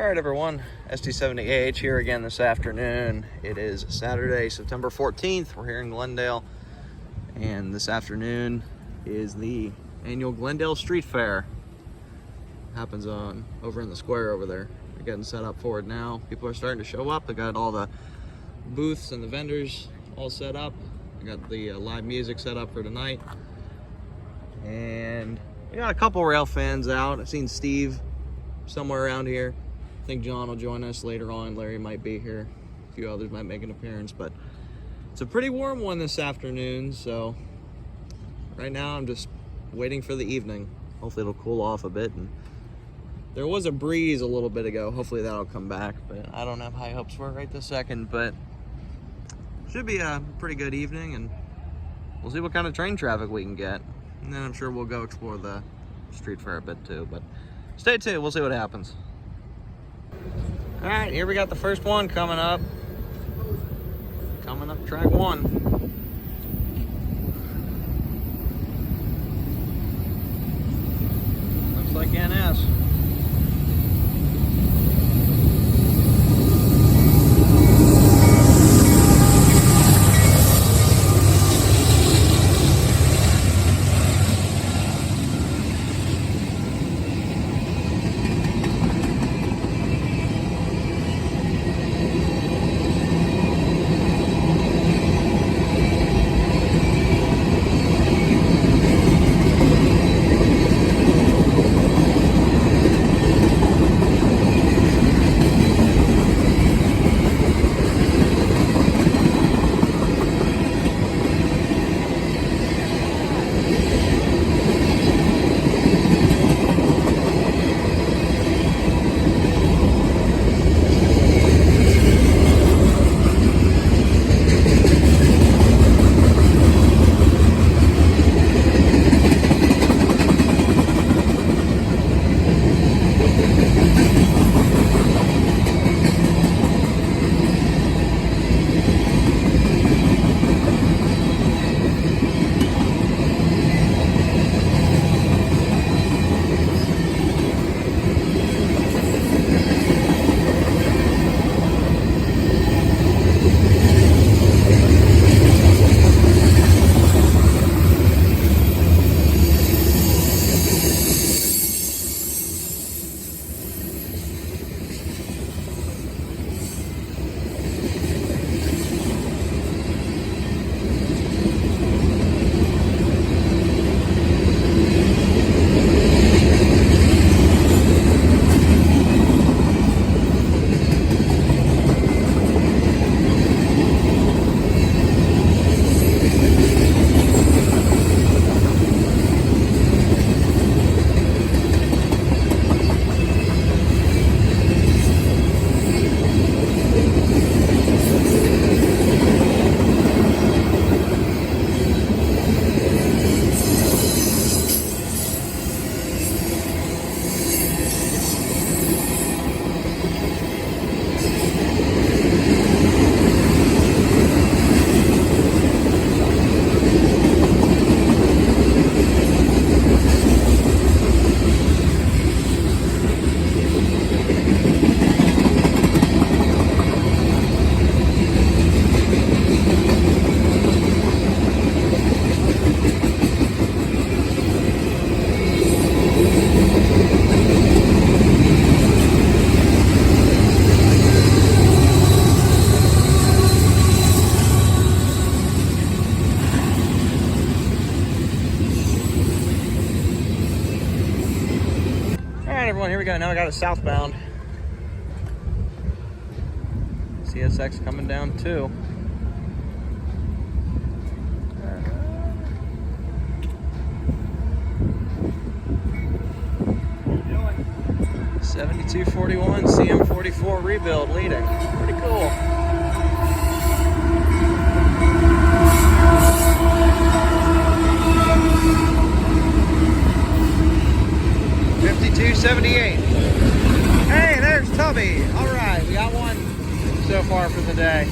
Alright everyone, ST70AH here again this afternoon. It is Saturday, September 14th. We're here in Glendale, and this afternoon is the annual Glendale Street Fair. Happens over in the square over there. We're getting set up for it now. People are starting to show up. They got all the booths and the vendors all set up. We got the live music set up for tonight. And we got a couple rail fans out. I've seen Steve somewhere around here. I think John will join us later on. Larry might be here. A few others might make an appearance, but it's a pretty warm one this afternoon. So right now I'm just waiting for the evening. Hopefully it'll cool off a bit. And there was a breeze a little bit ago. Hopefully that'll come back, but I don't have high hopes for it right this second, but should be a pretty good evening, and we'll see what kind of train traffic we can get. And then I'm sure we'll go explore the street fair a bit too, but stay tuned, we'll see what happens. All right, here we got the first one coming up. Coming up track one. Looks like NS. Everyone, here we go. Now I got it southbound. CSX coming down too. 7241 CM44 rebuild leading. Pretty cool. $52.78. Hey, there's Tubby. All right, we got one so far for the day.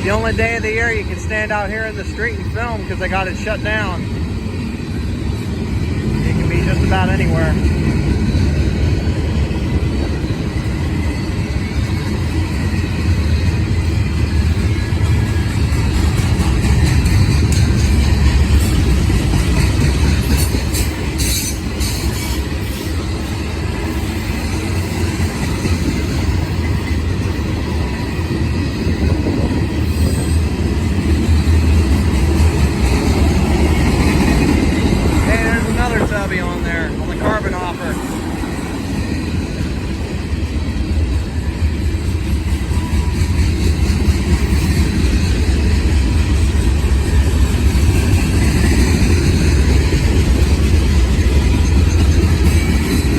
The only day of the year you can stand out here in the street and film because they got it shut down. You can be just about anywhere. On there, on the carbon offer.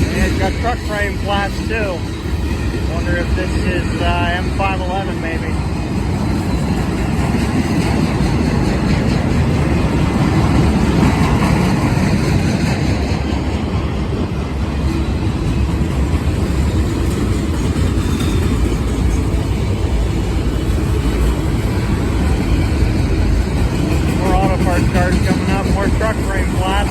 And it's got truck frame flats too. Wonder if this is M511 maybe. Cars coming up, more truck frame flats.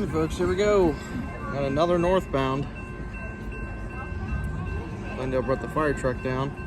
Alright folks, here we go. Got another northbound. Glendale brought the fire truck down.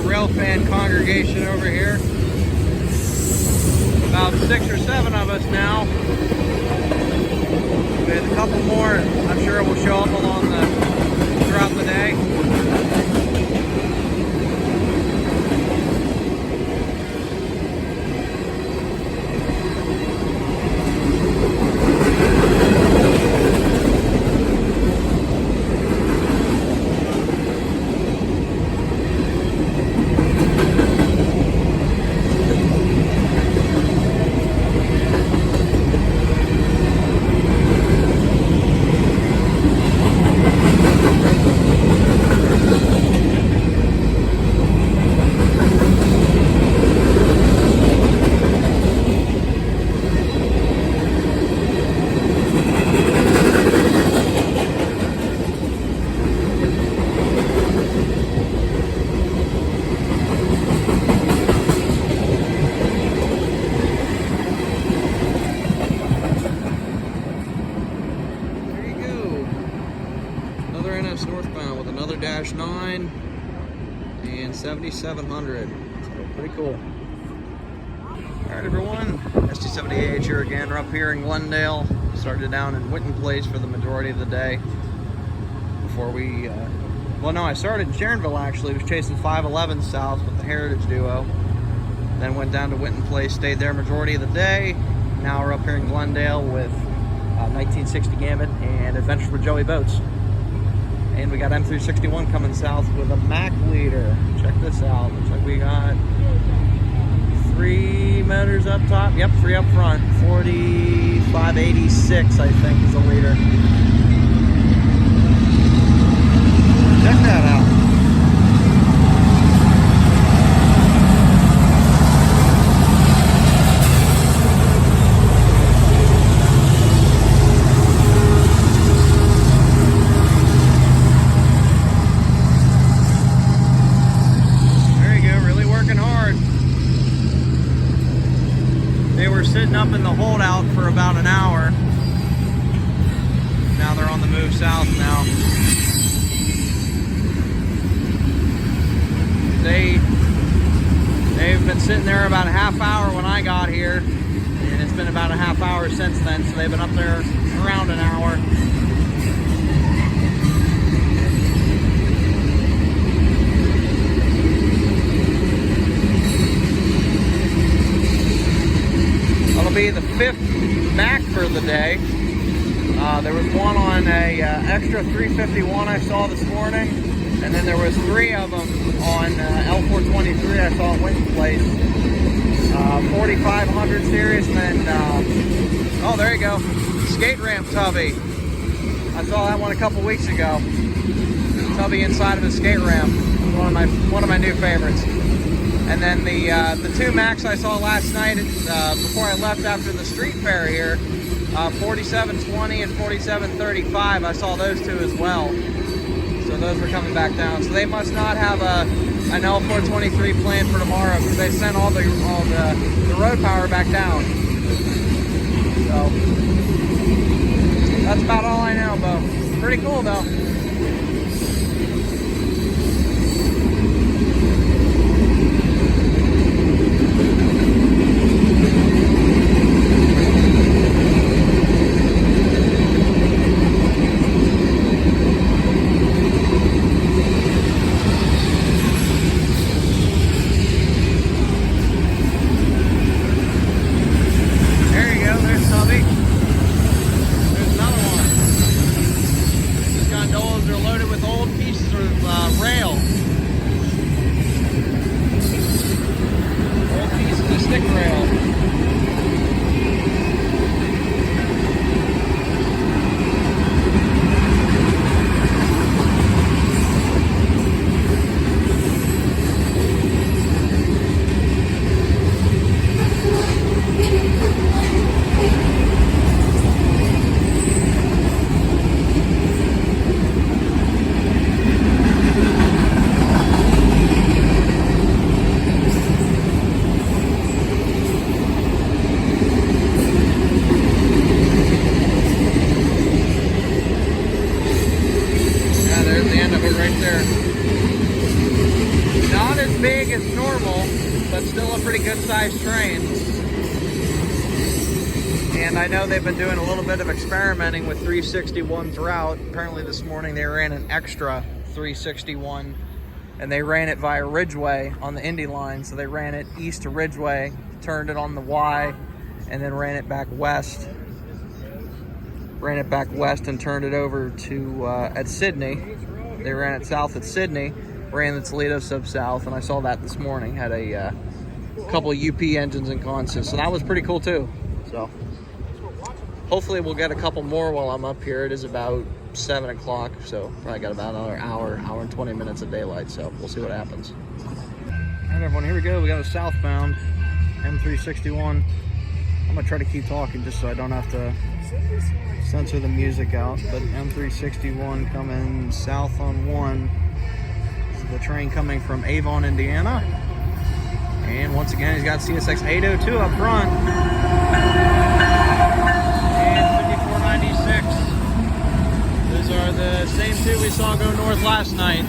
Railfan congregation over here. About 6 or 7 of us now. With a couple more, I'm sure will show up throughout the day. Northbound with another -9 and 7700. So pretty cool. Alright everyone, ST78 here again. We're up here in Glendale. Started down in Winton Place for the majority of the day. Before we, well no, I started in Sharonville actually. Was chasing 511 south with the Heritage Duo. Then went down to Winton Place, stayed there majority of the day. Now we're up here in Glendale with 1960 Gambit and Adventure for Joey Boats. And we got M361 coming south with a Mac leader. Check this out. Looks like we got 3 motors up top. Yep, 3 up front. 4586, I think, is the leader. Check that out. They were sitting up in the holdout for about an hour. Now they're on the move south now. They've been sitting there about a half hour when I got here, and it's been about a half hour since then, so they've been up there around an hour. It'll be the 5th Mac for the day. There was one on a extra 351 I saw this morning, and then there was 3 of them on L423 I saw at Winton Place. 4500 series, and then oh, there you go, skate ramp tubby. I saw that one a couple weeks ago. Tubby inside of a skate ramp, one of my new favorites. And then the 2 Macs I saw last night before I left after the street fair here, 4720 and 4735, I saw those 2 as well. So those were coming back down. So they must not have an L423 planned for tomorrow, because they sent all the road power back down. So that's about all I know, Bo. Pretty pretty cool though. And I know they've been doing a little bit of experimenting with 361 throughout. Apparently this morning they ran an extra 361 and they ran it via Ridgeway on the Indy line. So they ran it east to Ridgeway, turned it on the Y, and then ran it back west. Ran it back west and turned it over to at Sydney. They ran it south at Sydney, ran the Toledo sub south, and I saw that this morning. Had a couple of UP engines in consist, so that was pretty cool too. So hopefully we'll get a couple more while I'm up here. It is about 7 o'clock, so probably got about another hour and 20 minutes of daylight, so we'll see what happens. All right, everyone, here we go. We got a southbound M361. I'm gonna try to keep talking just so I don't have to censor the music out, but M361 coming south on 1. This is the train coming from Avon, Indiana. And once again, he's got CSX 802 up front. And 5496. Those are the same two we saw go north last night.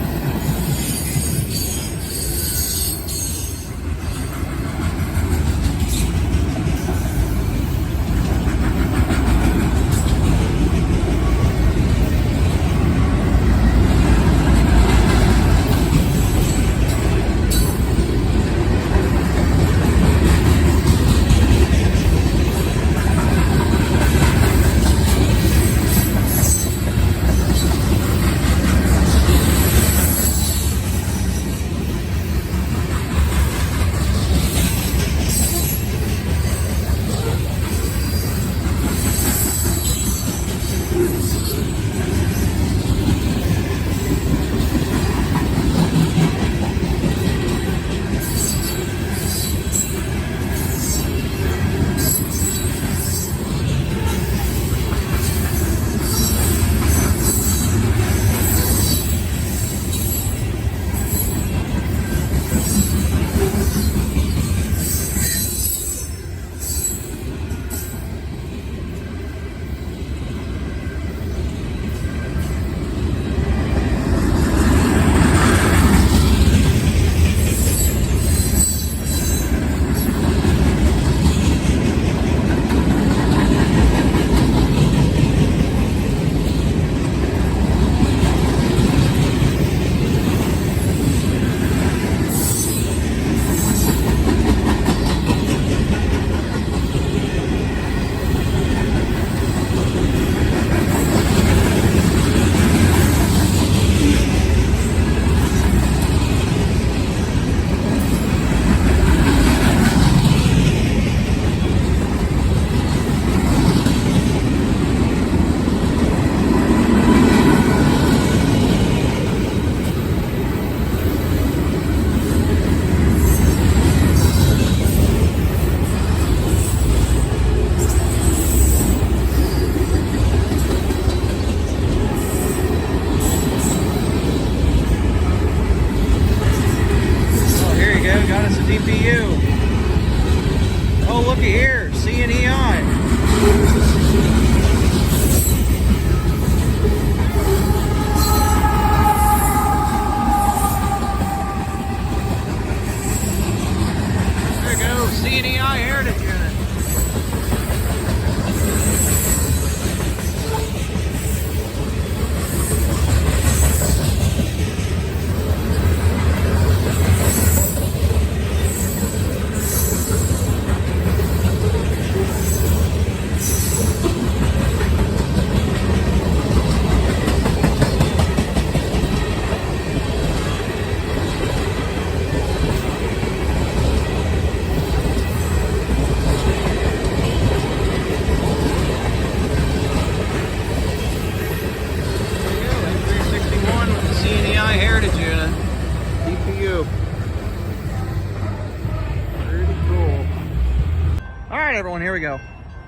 here we go.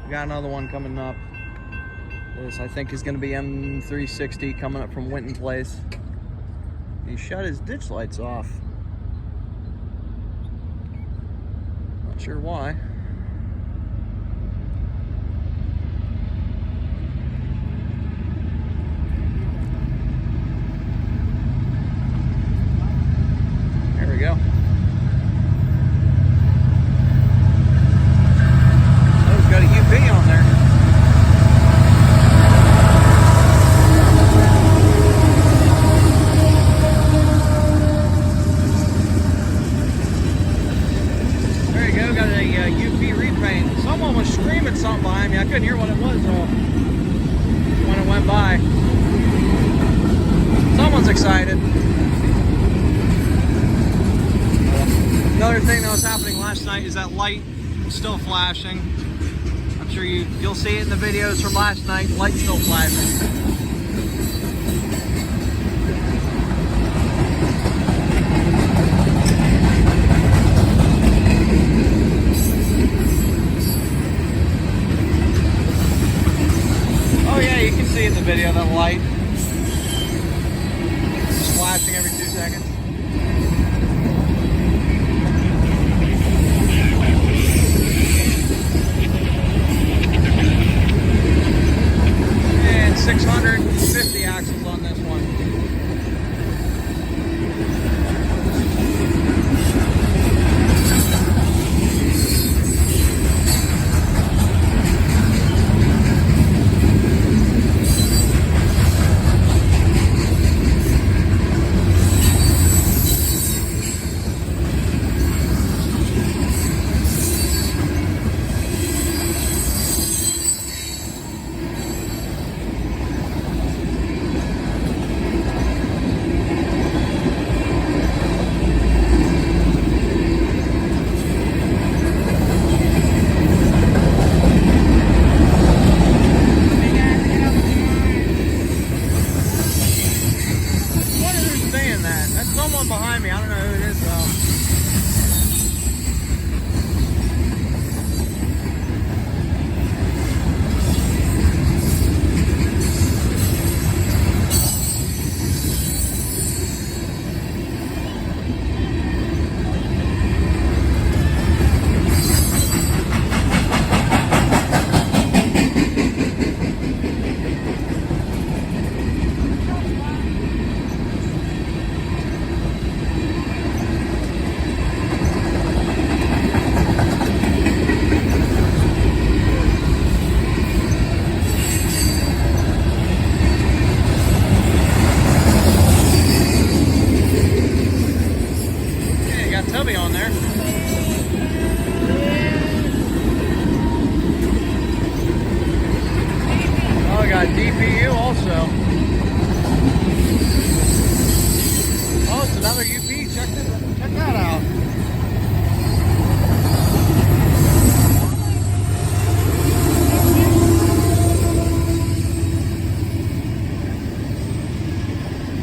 We got another one coming up. This, I think, is going to be M360 coming up from Winton Place. He shut his ditch lights off. Not sure why. There we go. Oh, it's got a UP on there. Someone was screaming something behind me. I couldn't hear what it was when it went by. Someone's excited. Another thing that was happening last night is that light was still flashing. I'm sure you'll see it in the videos from last night. Light's still flashing. You can see in the video that light is flashing every 2 seconds. And 650 axles on this one. Behind me, I don't know who it is though. Tubby on there. Oh, we got DPU also. Oh, it's another UP. Check that out.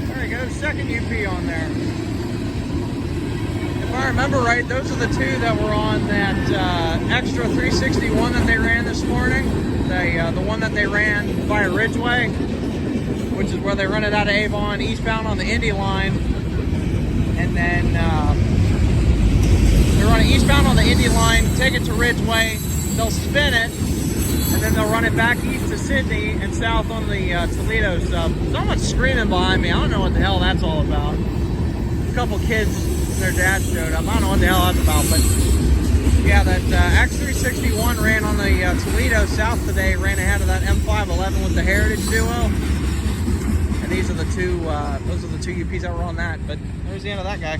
There we go, second UP on there. If I remember right, those are the two that were on that extra 361 that they ran this morning. The one that they ran via Ridgeway, which is where they run it out of Avon, eastbound on the Indy line. And then they're running eastbound on the Indy line, take it to Ridgeway, they'll spin it, and then they'll run it back east to Sydney and south on the Toledo stuff. Someone's screaming behind me. I don't know what the hell that's all about. A couple kids and their dad showed up. I don't know what the hell that's about, but yeah, that X361 ran on the Toledo south today, ran ahead of that M511 with the Heritage Duo. And these are the two, those are the two UPs that were on that, but there's the end of that guy.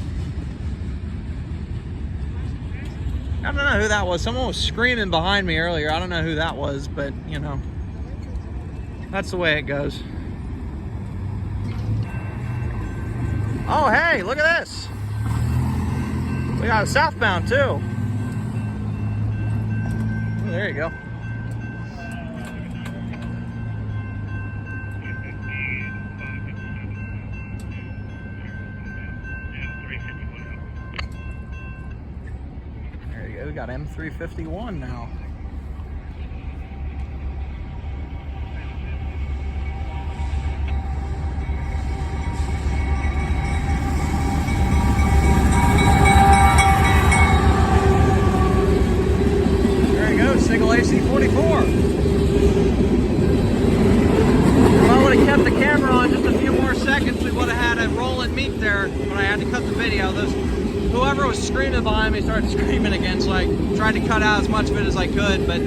I don't know who that was. Someone was screaming behind me earlier. I don't know who that was, but you know, that's the way it goes. Oh, hey, look at this. We got a southbound too. Oh, there you go. There you go. We got M351 now. started screaming again, so I tried to cut out as much of it as I could, but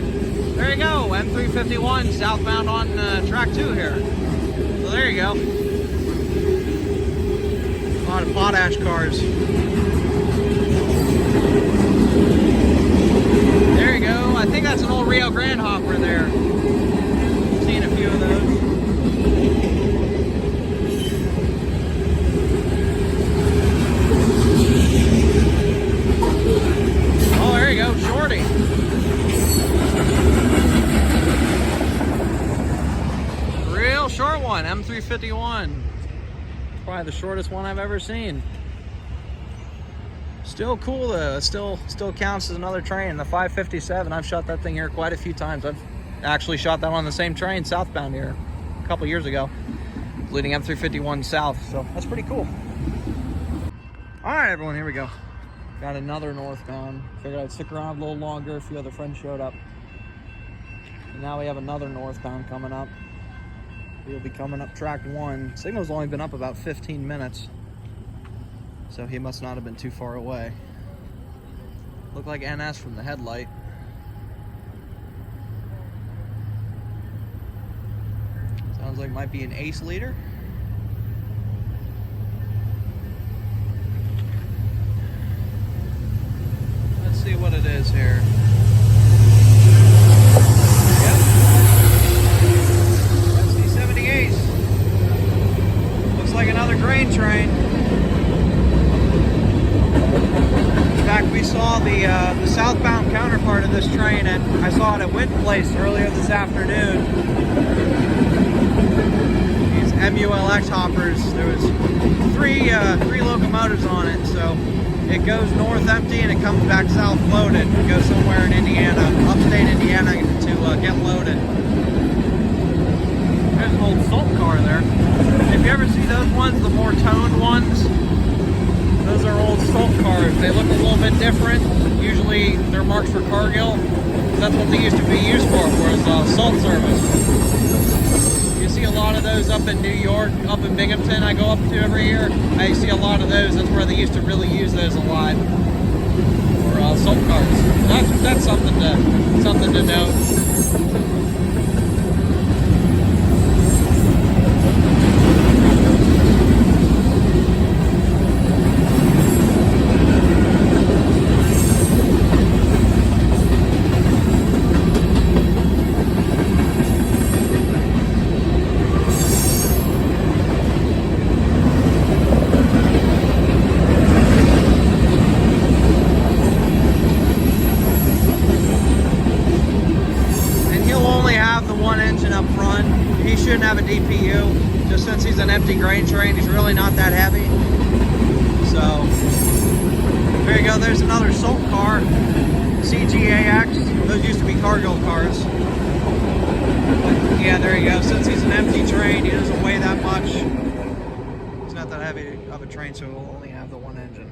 there you go, M351 southbound on track 2 here. So there you go. A lot of potash cars. There you go. I think that's an old Rio Grande hopper there. Seen a few of those. Oh, there you go, Shorty. Real short one, M351. Probably the shortest one I've ever seen. Still cool though. It still counts as another train. The 557. I've shot that thing here quite a few times. I've actually shot that on the same train southbound here a couple years ago, leading M351 south. So that's pretty cool. All right, everyone, here we go. Got another northbound. Figured I'd stick around a little longer. A few other friends showed up. And now we have another northbound coming up. We'll be coming up track 1. Signal's only been up about 15 minutes. So he must not have been too far away. Looked like NS from the headlight. Sounds like might be an ace leader. Let's see what it is here. Yep. SC-70 ace. Looks like another grain train. In fact, we saw the southbound counterpart of this train, and I saw it at Wind Place earlier this afternoon. These MULX hoppers. There was three locomotives on it, so it goes north empty and it comes back south loaded. It goes somewhere in Indiana, upstate Indiana, to get loaded. There's an old salt car there. If you ever see those ones, the more toned ones, those are old salt cars. They look a little bit different. Usually they're marked for Cargill. That's what they used to be used for salt service. You see a lot of those up in New York, up in Binghamton I go up to every year. I see a lot of those. That's where they used to really use those a lot. For salt cars. That's something to note. He shouldn't have a DPU, just since he's an empty grain train. He's really not that heavy. So there you go. There's another salt car, CGAX. Those used to be Cargill cars. But yeah, there you go. Since he's an empty train, he doesn't weigh that much. He's not that heavy of a train, so he'll only have the one engine.